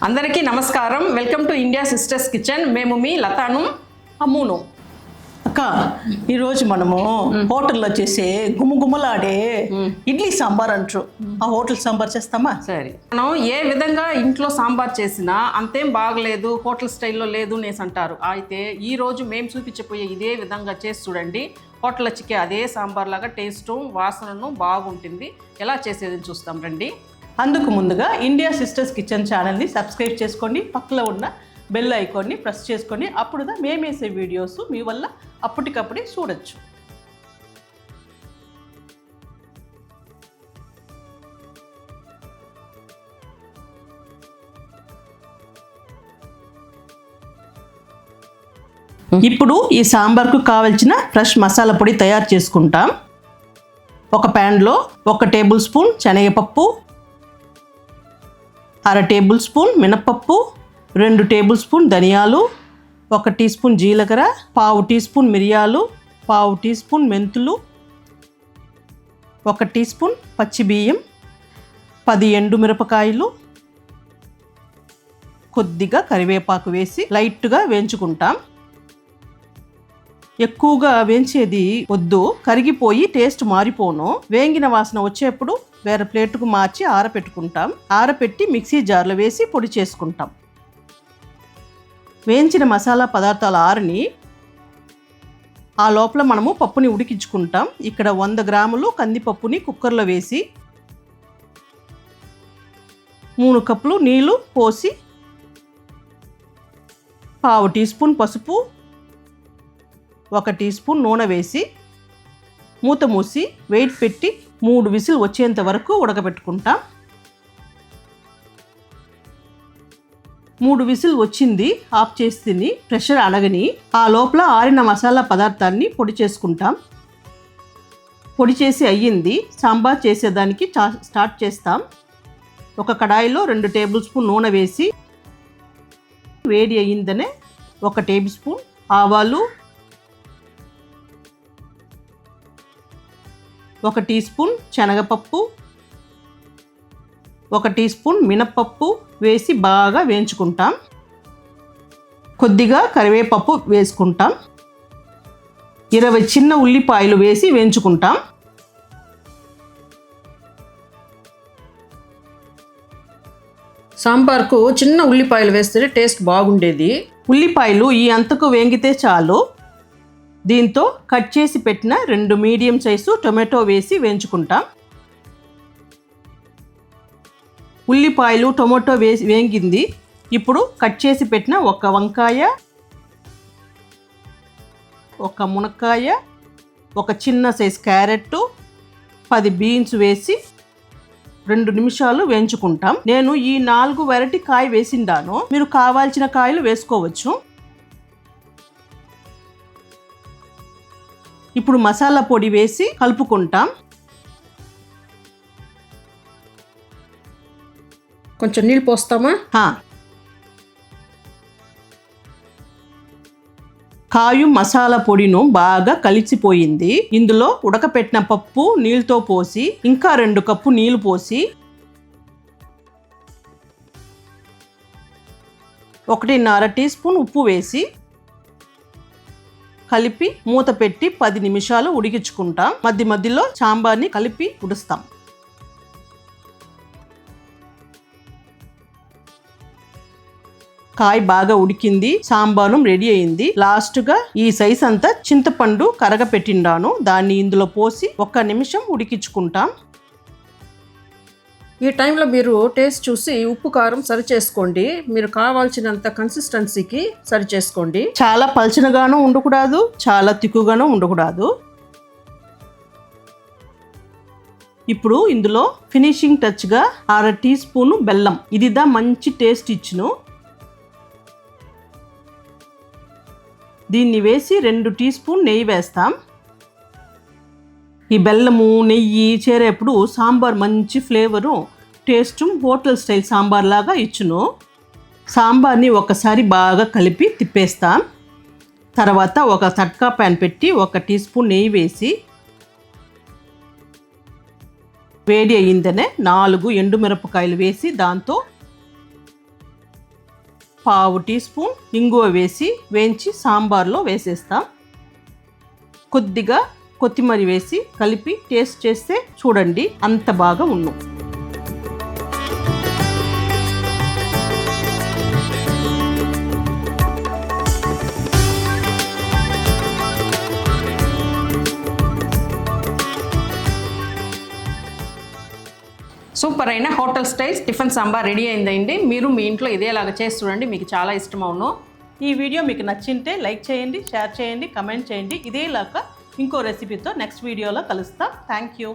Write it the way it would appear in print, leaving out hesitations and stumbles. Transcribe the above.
అందరికీ నమస్కారం. Welcome to India sisters kitchen. మేము మీ లతాను, అమ్మును. అక్క, ఈరోజు మనము హోటల్లో చేసే గుమగుమలాడే ఇడ్లీ సాంబార్ అంటారు. ఆ హోటల్ సాంబార్ చేస్తామా? సరే, మనం ఏ విధంగా ఇంట్లో సాంబార్ చేసినా అంతేం బాగలేదు, హోటల్ స్టైల్లో లేదు నేసి అంటారు. అయితే ఈరోజు మేము చూపించబోయే ఇదే విధంగా చేసి చూడండి. హోటల్లో చిక్కే అదే సాంబార్ లాగా టేస్టు వాసనను బాగుంటుంది. ఎలా చేసేది చూస్తాం రండి. అందుకు ముందుగా ఇండియా సిస్టర్స్ కిచెన్ ఛానల్ని సబ్స్క్రైబ్ చేసుకోండి. పక్కలో ఉన్న బెల్ ఐకాన్ని ప్రెస్ చేసుకొని అప్పుడుగా మేమేసే వీడియోస్ మీ వల్ల అప్పటికప్పుడే చూడొచ్చు. ఇప్పుడు ఈ సాంబార్కు కావలసిన ఫ్రెష్ మసాలా పొడి తయారు చేసుకుంటాం. ఒక ప్యాన్లో 1 టేబుల్ స్పూన్ శనగపప్పు, 1/2 టేబుల్ స్పూన్ మినపప్పు, 2 టేబుల్ స్పూన్ ధనియాలు, 1 టీ స్పూన్ జీలకర్ర, 1/2 టీ స్పూన్ మిరియాలు, 1/2 టీ స్పూన్ మెంతులు, 1 టీ స్పూన్ పచ్చి బియ్యం, 10 ఎండుమిరపకాయలు, కొద్దిగా కరివేపాకు వేసి లైట్గా వేయించుకుంటాం. ఎక్కువగా వేయించేది వద్దు, కరిగిపోయి టేస్ట్ మారిపోను. వేగిన వాసన వచ్చేప్పుడు వేరే ప్లేట్కు మార్చి ఆరపెట్టుకుంటాం. ఆరపెట్టి మిక్సీ జార్లో వేసి పొడి చేసుకుంటాం. వేయించిన మసాలా పదార్థాలు ఆరని ఆ లోపల మనము పప్పుని ఉడికించుకుంటాం. ఇక్కడ 100 గ్రాములు కందిపప్పుని కుక్కర్లో వేసి 3 కప్పులు నీళ్లు పోసి 1/2 టీ స్పూన్ పసుపు, 1 టీ స్పూన్ నూనె వేసి మూత మూసి వెయిట్ పెట్టి 3 విజిల్ వచ్చేంత వరకు ఉడకబెట్టుకుంటాం. 3 విజిల్ వచ్చింది, ఆఫ్ చేసి తిని ప్రెషర్ అణగని ఆ లోపల ఆరిన మసాలా పదార్థాన్ని పొడి చేసుకుంటాం. పొడి చేసి అయ్యింది. సాంబార్ చేసేదానికి స్టార్ట్ చేస్తాం. ఒక కడాయిలో 2 టేబుల్ స్పూన్ నూనె వేసి వేడి అయ్యిందనే 1 టేబుల్ స్పూన్ ఆవాలు, 1 టీ స్పూన్ శనగపప్పు, 1 టీ స్పూన్ మినప్పప్పు వేసి బాగా వేయించుకుంటాం. కొద్దిగా కరివేపాకు వేసుకుంటాం. 20 చిన్న ఉల్లిపాయలు వేసి వేయించుకుంటాం. సాంబార్కు చిన్న ఉల్లిపాయలు వేస్తే టేస్ట్ బాగుండేది. ఉల్లిపాయలు ఈ అంతకు వేగితే చాలు. దీంతో కట్ చేసి పెట్టిన 2 మీడియం సైజు టొమాటో వేసి వేయించుకుంటాం. ఉల్లిపాయలు టొమాటో వేసి వేగింది. ఇప్పుడు కట్ చేసి పెట్టిన 1 వంకాయ, 1 మునక్కాయ, 1 చిన్న సైజు క్యారెట్, 10 బీన్స్ వేసి 2 నిమిషాలు వేయించుకుంటాం. నేను ఈ 4 వెరైటీ కాయ వేసిండాను. మీరు కావాల్సిన కాయలు వేసుకోవచ్చు. ఇప్పుడు మసాలా పొడి వేసి కలుపుకుంటాం. కొంచెం నీళ్ళు పోస్తామా? కాయు మసాలా పొడిను బాగా కలిసిపోయింది. ఇందులో ఉడకపెట్టిన పప్పు నీళ్ళతో పోసి ఇంకా 2 కప్పు నీళ్లు పోసి 1.5 టీ స్పూన్ ఉప్పు వేసి కలిపి మూత పెట్టి 10 నిమిషాలు ఉడికించుకుంటాం. మధ్య మధ్యలో సాంబార్ని కలిపి ఉడుస్తాం. కాయ బాగా ఉడికింది, సాంబారు రెడీ అయింది. లాస్ట్గా ఈ సైజ్ అంతా చింతపండు కరగపెట్టిండాను, దాన్ని ఇందులో పోసి 1 నిమిషం ఉడికించుకుంటాం. ఈ టైంలో మీరు టేస్ట్ చూసి ఉప్పు కారం సరి చేసుకోండి. మీరు కావాల్సినంత కన్సిస్టెన్సీకి సరి చేసుకోండి. చాలా పల్చనగాను ఉండకూడదు, చాలా తిక్కుగాను ఉండకూడదు. ఇప్పుడు ఇందులో ఫినిషింగ్ టచ్గా 1/2 టీ స్పూను బెల్లం, ఇది మంచి టేస్ట్ ఇచ్చును. దీన్ని వేసి 2 టీ స్పూన్ నెయ్యి వేస్తాం. ఈ బెల్లము నెయ్యి చేరేప్పుడు సాంబార్ మంచి flavour, taste hotel style sambar లాగా ఇచ్చును. సాంబార్ని ఒకసారి బాగా కలిపి తిప్పేస్తాం. తర్వాత ఒక తట్కా ప్యాన్ పెట్టి 1 టీ స్పూన్ నెయ్యి వేసి వేడి అయ్యిందనే 4 ఎండుమిరపకాయలు వేసి దాంతో పావు టీ స్పూన్ ఇంగువ వేసి వేయించి సాంబార్లో వేసేస్తాం. కొద్దిగా కొత్తిమీర వేసి కలిపి టేస్ట్ చేస్తే చూడండి అంత బాగా ఉన్ను. సూపర్ అయిన hotel styles tiffin sambar ready అయిందండి. మీరు మీ ఇంట్లో ఇదేలాగా చేసి చూడండి, మీకు చాలా ఇష్టం అవును. ఈ వీడియో మీకు నచ్చింటే లైక్ చేయండి, షేర్ చేయండి, కమెంట్ చేయండి. ఇదేలాగా ఇంకో రెసిపీతో నెక్స్ట్ వీడియోలో కలుస్తాం. Thank you.